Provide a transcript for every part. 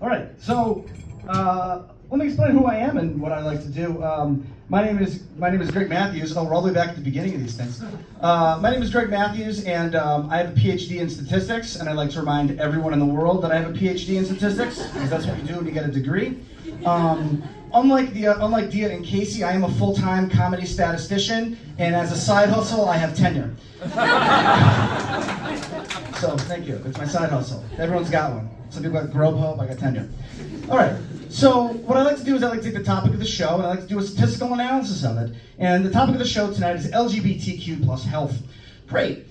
All right, so let me explain who I am and what I like to do. My name is Greg Matthews. Oh, we're all the way back at the beginning of these things. My name is Greg Matthews, and I have a PhD in statistics, and I like to remind everyone in the world that I have a PhD in statistics, because that's what you do when you get a degree. Unlike Dia and Casey, I am a full-time comedy statistician, and as a side hustle, I have tenure. So, thank you. It's my side hustle. Everyone's got one. Some people got Grubhub, I got tenure. All right, so what I like to do is I like to take the topic of the show, and I like to do a statistical analysis of it. And the topic of the show tonight is LGBTQ plus health. Great.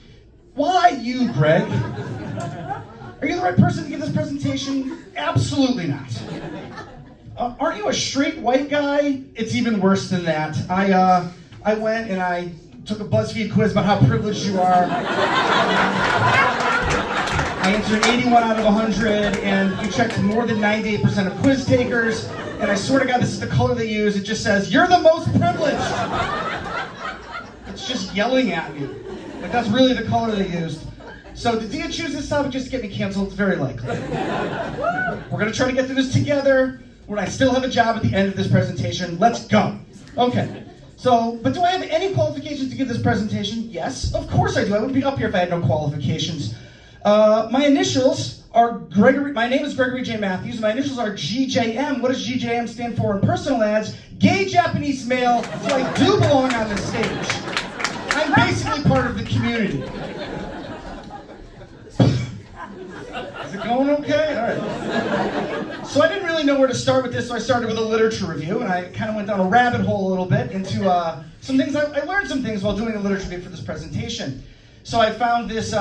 Why you, Greg? Are you the right person to give this presentation? Absolutely not. Aren't you a straight white guy? It's even worse than that. I went and I took a BuzzFeed quiz about how privileged you are. I answered 81 out of 100, and you checked more than 98% of quiz takers, and I swear to God, this is the color they use. It just says, you're the most privileged. It's just yelling at me. Like, that's really the color they used. So did Dia choose this topic just to get me canceled? It's very likely. We're gonna try to get through this together, when I still have a job at the end of this presentation. Let's go. Okay. So, but do I have any qualifications to give this presentation? Yes, of course I do. I wouldn't be up here if I had no qualifications. My initials are Gregory. My name is Gregory J. Matthews. My initials are GJM. What does GJM stand for in personal ads? Gay Japanese male. So I do belong on this stage. I'm basically part of the community. Is it going okay? All right. So I didn't really know where to start with this, so I started with a literature review, and I kind of went down a rabbit hole a little bit into some things. I learned some things while doing a literature review for this presentation. So I found this,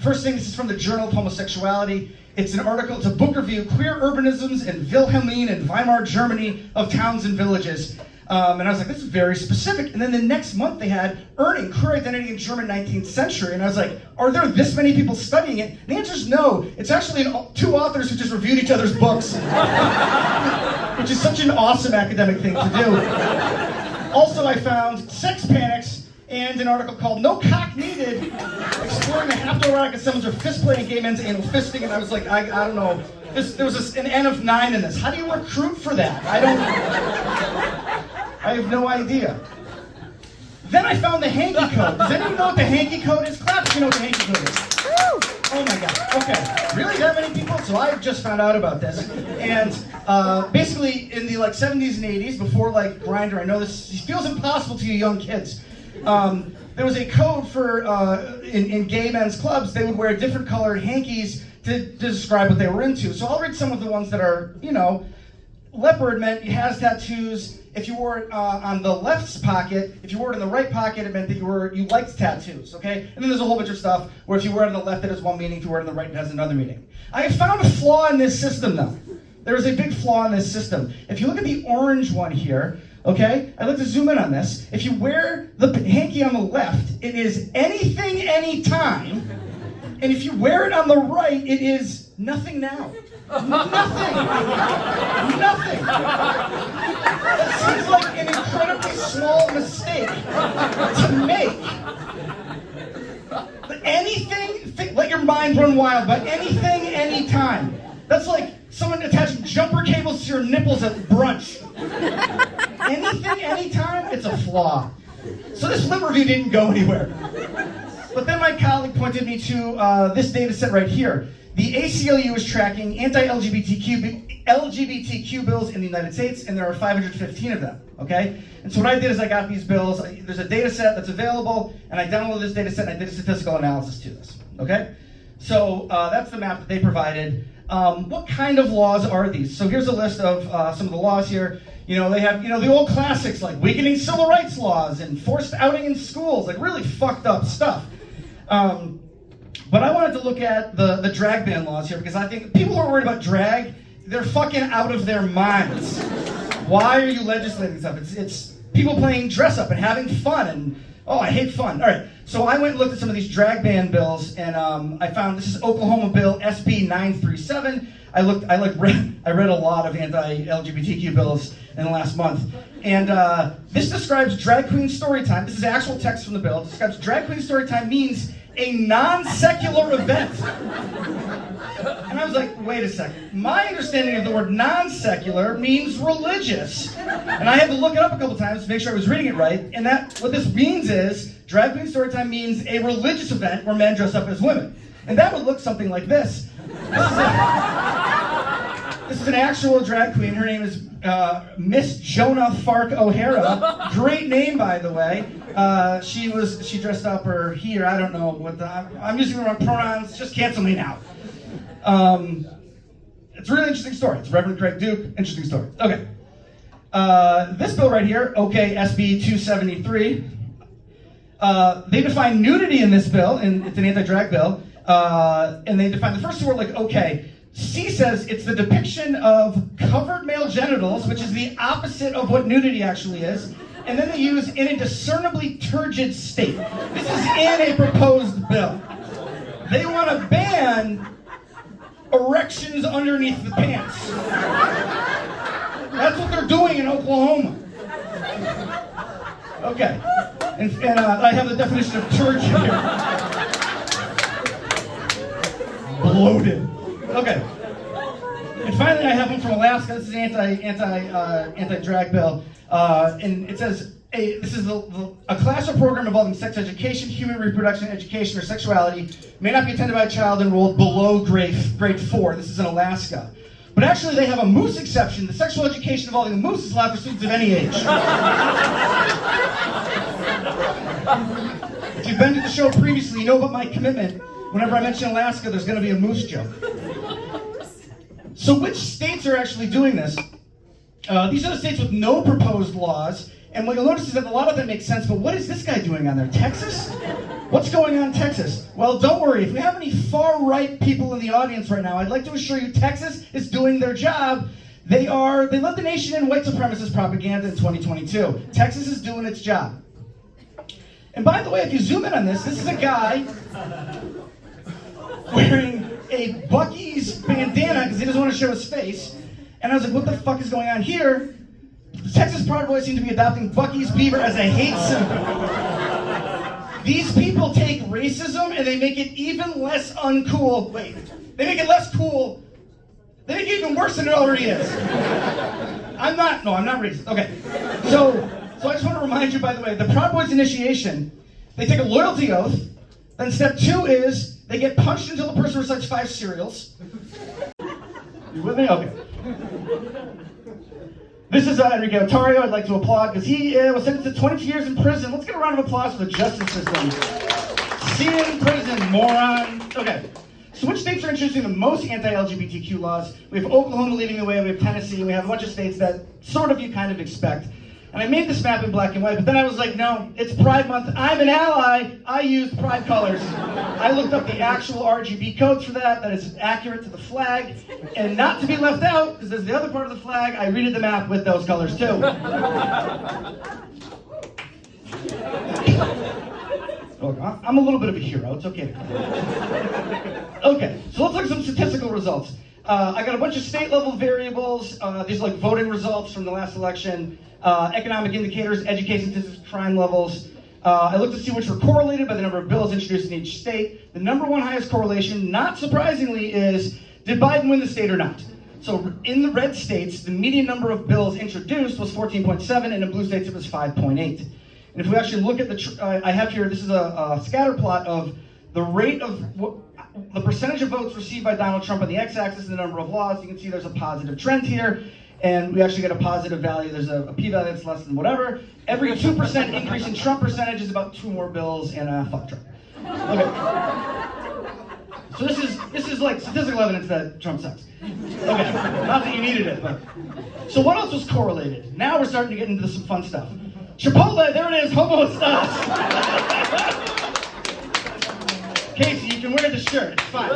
first thing, this is from the Journal of Homosexuality. It's an article, it's a book review, Queer Urbanisms in Wilhelmine and Weimar Germany of Towns and Villages. And I was like, this is very specific. And then the next month they had Earning Queer Identity in German 19th Century. And I was like, are there this many people studying it? And the answer is no. It's actually two authors who just reviewed each other's books. Which is such an awesome academic thing to do. Also, I found Sex Panics and an article called No Cock Needed, exploring the haptoerotic assemblage of fist play and gay men's anal fisting. And I was like, I don't know. There was an N of 9 in this. How do you recruit for that? I have no idea. Then I found the hanky code. Does anyone know what the hanky code is? Clap if you know what the hanky code is. Oh my God. Okay. Really, that many people? So I just found out about this. And basically, in the 70s and 80s, before Grindr, I know this feels impossible to you young kids. There was a code for in gay men's clubs. They would wear different colored hankies to describe what they were into. So I'll read some of the ones that are, leopard meant he has tattoos. If you wore it on the left pocket, if you wore it in the right pocket, it meant that you liked tattoos, okay? And then there's a whole bunch of stuff where if you wear it on the left, it has one meaning. If you wear it on the right, it has another meaning. I have found a flaw in this system, though. There is a big flaw in this system. If you look at the orange one here, okay? I'd like to zoom in on this. If you wear the hanky on the left, it is anything, anytime. And if you wear it on the right, it is nothing now. Nothing. Nothing. That seems like an incredibly small mistake to make. But anything, let your mind run wild, but anything, anytime. That's like someone attaching jumper cables to your nipples at brunch. Anything, anytime, it's a flaw. So this lit review didn't go anywhere. But then my colleague pointed me to this data set right here. The ACLU is tracking anti-LGBTQ bills in the United States, and there are 515 of them, okay? And so what I did is I got these bills. There's a data set that's available, and I downloaded this data set, and I did a statistical analysis to this, okay? So that's the map that they provided. What kind of laws are these? So here's a list of some of the laws here. They have, the old classics like weakening civil rights laws and forced outing in schools, like really fucked up stuff. But I wanted to look at the drag ban laws here because I think people who are worried about drag, they're fucking out of their minds. Why are you legislating stuff? It's people playing dress up and having fun, and I hate fun. All right, so I went and looked at some of these drag ban bills, and I found this is Oklahoma Bill SB 937. I read a lot of anti-LGBTQ bills in the last month, and this describes drag queen story time. This is actual text from the bill. It describes drag queen story time means a non-secular event. And I was like, wait a second. My understanding of the word non-secular means religious. And I had to look it up a couple times to make sure I was reading it right. And what this means is, drag queen storytime means a religious event where men dress up as women. And that would look something like this. This is an actual drag queen. Her name is Miss Jonah Fark O'Hara. Great name, by the way. She dressed up, or he, or I don't know what I'm using the wrong pronouns. Just cancel me now. It's a really interesting story. It's Reverend Craig Duke. Interesting story. Okay. This bill right here, OK SB 273. They define nudity in this bill, and it's an anti-drag bill. And they define the first two word like OK. C says it's the depiction of covered male genitals, which is the opposite of what nudity actually is. And then they use in a discernibly turgid state. This is in a proposed bill. They want to ban erections underneath the pants. That's what they're doing in Oklahoma. Okay. And I have the definition of turgid here. Bloated. Okay. And finally, I have one from Alaska. This is an anti-drag bill, and it says this is a class or program involving sex education, human reproduction, education, or sexuality may not be attended by a child enrolled below grade 4. This is in Alaska. But actually, they have a moose exception. The sexual education involving a moose is allowed for students of any age. If you've been to the show previously, you know about my commitment. Whenever I mention Alaska, there's going to be a moose joke. So which states are actually doing this? These are the states with no proposed laws. And what you'll notice is that a lot of them make sense, but what is this guy doing on there? Texas? What's going on in Texas? Well, don't worry. If we have any far-right people in the audience right now, I'd like to assure you Texas is doing their job. They led the nation in white supremacist propaganda in 2022. Texas is doing its job. And by the way, if you zoom in on this is a guy wearing a Buc-ee's bandana because he doesn't want to show his face. And I was like, what the fuck is going on here? The Texas Proud Boys seem to be adopting Buc-ee's beaver as a hate symbol. These people take racism and they make it even less uncool. Wait, they make it less cool. They make it even worse than it already is. I'm not racist. Okay. So I just want to remind you, by the way, the Proud Boys initiation, they take a loyalty oath. Then step 2 is they get punched until the person recites 5 cereals. You with me? Okay. This is Enrique Otario. I'd like to applaud because he was sentenced to 22 years in prison. Let's get a round of applause for the justice system. See you in prison, moron. Okay. So which states are introducing the most anti-LGBTQ laws? We have Oklahoma leading the way, we have Tennessee, and we have a bunch of states that sort of you kind of expect. And I made this map in black and white, but then I was like, no, it's Pride Month. I'm an ally. I use Pride colors. I looked up the actual RGB codes for that is accurate to the flag. And not to be left out, because there's the other part of the flag, I redid the map with those colors too. I'm a little bit of a hero. It's okay to come. Okay, so let's look at some statistical results. I got a bunch of state-level variables. These are like voting results from the last election. Economic indicators, education statistics, crime levels. I looked to see which were correlated by the number of bills introduced in each state. The number one highest correlation, not surprisingly, is did Biden win the state or not? So in the red states, the median number of bills introduced was 14.7, and in blue states it was 5.8. And if we actually look at I have here, this is a scatter plot of the rate of the percentage of votes received by Donald Trump on the x-axis and the number of laws. You can see there's a positive trend here. And we actually get a positive value. There's a p-value that's less than whatever. Every 2% increase in Trump percentage is about 2 more bills and a fuck Trump. Okay. So this is like statistical evidence that Trump sucks. Okay. Not that you needed it, but. So what else was correlated? Now we're starting to get into some fun stuff. Chipotle, there it is, homo stuff. Casey, you can wear the shirt, it's fine.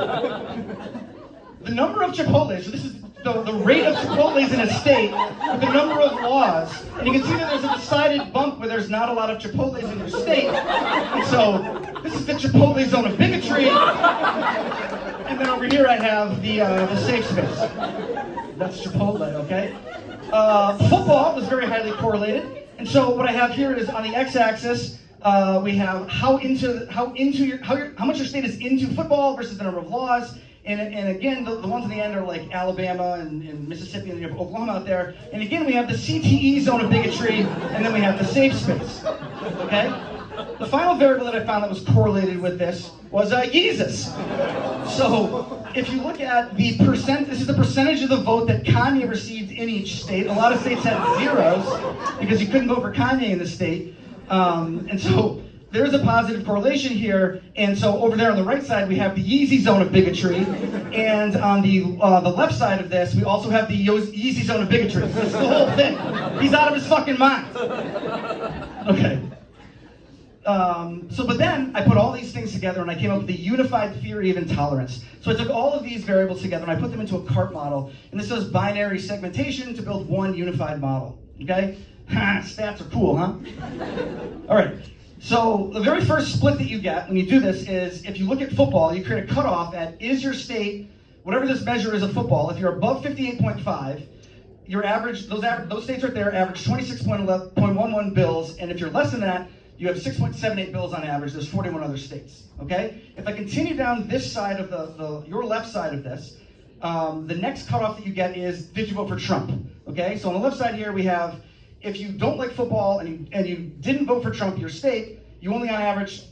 The number of Chipotles, so this is the rate of Chipotles in a state with the number of laws. And you can see that there's a decided bump where there's not a lot of Chipotles in your state. And so this is the Chipotle zone of bigotry. And then over here I have the safe space. That's Chipotle, okay? Football was very highly correlated. And so what I have here is on the x-axis, We have how much your state is into football versus the number of laws. And again, the ones in the end are like Alabama and Mississippi, and you have Oklahoma out there. And again, we have the CTE zone of bigotry, and then we have the safe space. Okay? The final variable that I found that was correlated with this was Yeezus. So if you look at the percent, this is the percentage of the vote that Kanye received in each state. A lot of states had zeros because you couldn't vote for Kanye in the state. And so there's a positive correlation here. And so over there on the right side, we have the Yeezy zone of bigotry. And on the left side of this, we also have the Yeezy zone of bigotry. That's the whole thing. He's out of his fucking mind. Okay. But then I put all these things together and I came up with the unified theory of intolerance. So I took all of these variables together and I put them into a cart model. And this does binary segmentation to build one unified model. Okay? Stats are cool, huh? All right. So the very first split that you get when you do this is if you look at football, you create a cutoff at is your state, whatever this measure is of football, if you're above 58.5, your average, those states right there average 26.11 bills, and if you're less than that, you have 6.78 bills on average. There's 41 other states, okay? If I continue down this side of your left side of this, the next cutoff that you get is, did you vote for Trump, okay? So on the left side here, we have, if you don't like football and you didn't vote for Trump, your state, you only on average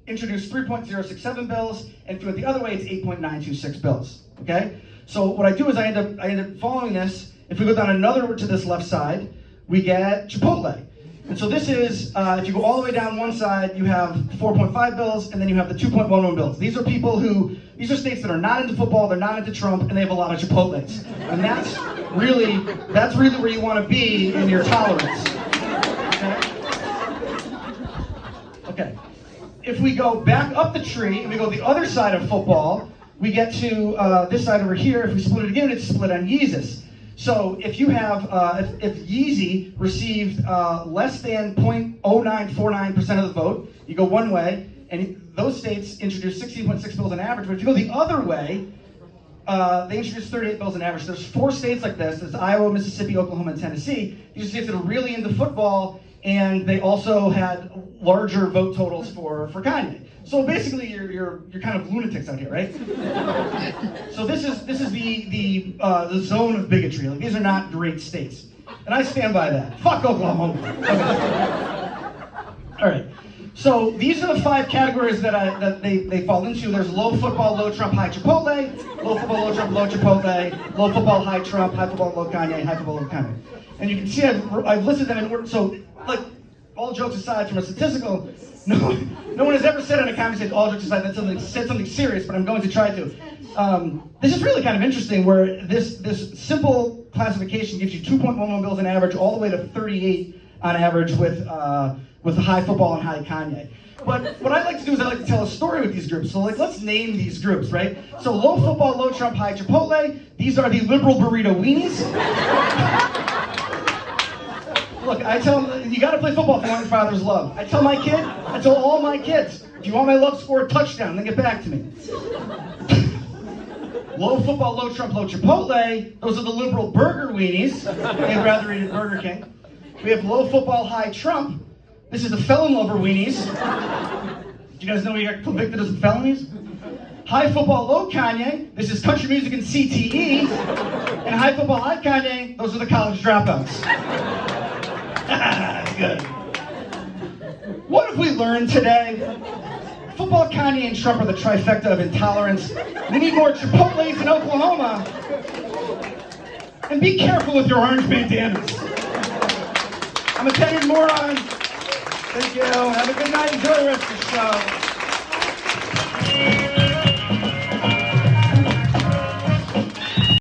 introduce 3.067 bills, and if you went the other way, it's 8.926 bills, okay? So what I do is I end up following this. If we go down another to this left side, we get Chipotle. And so this is, if you go all the way down one side, you have 4.5 bills, and then you have the 2.11 bills. These are these are states that are not into football, they're not into Trump, and they have a lot of Chipotles. And that's really where you want to be in your tolerance. Okay. If we go back up the tree, and we go the other side of football, we get to this side over here. If we split it again, it's split on Yeezus. So if you have, if Yeezy received less than 0.0949% of the vote, you go one way, and those states introduce 16.6 bills on average. But if you go the other way, they introduce 38 bills on average. So there's 4 states like this. There's Iowa, Mississippi, Oklahoma, and Tennessee. These are states that are really into football, and they also had larger vote totals for Kanye. So basically, you're kind of lunatics out here, right? So this is the zone of bigotry. Like, these are not great states, and I stand by that. Fuck Oklahoma. Okay. All right. So these are the 5 categories that they fall into. There's low football, low Trump, high Chipotle. Low football, low Trump, low Chipotle. Low football, high Trump. High football, low Kanye. High football, low Kanye. And you can see I've listed them in order. So, like, all jokes aside, from a statistical, no one has ever said on a conversation, all jokes aside, said something serious, but I'm going to try to. This is really kind of interesting, where this simple classification gives you 2.11 bills on average, all the way to 38 on average with high football and high Kanye. But what I like to do is I like to tell a story with these groups. So, like, let's name these groups, right? So low football, low Trump, high Chipotle. These are the liberal burrito weenies. Look, I tell them, you gotta play football if you want your father's love. I tell all my kids, if you want my love, score a touchdown, then get back to me. Low football, low Trump, low Chipotle. Those are the liberal burger weenies. They'd rather eat at Burger King. We have low football, high Trump. This is the felon lover weenies. Do you guys know we got convicted of some felonies? High football, low Kanye. This is country music and CTE. And high football, high Kanye. Those are the college dropouts. That's good. What have we learned today? Football, Kanye, and Trump are the trifecta of intolerance. We need more Chipotles in Oklahoma. And be careful with your orange bandanas. I'm a tenured moron. Thank you. Have a good night. Enjoy the rest of the show.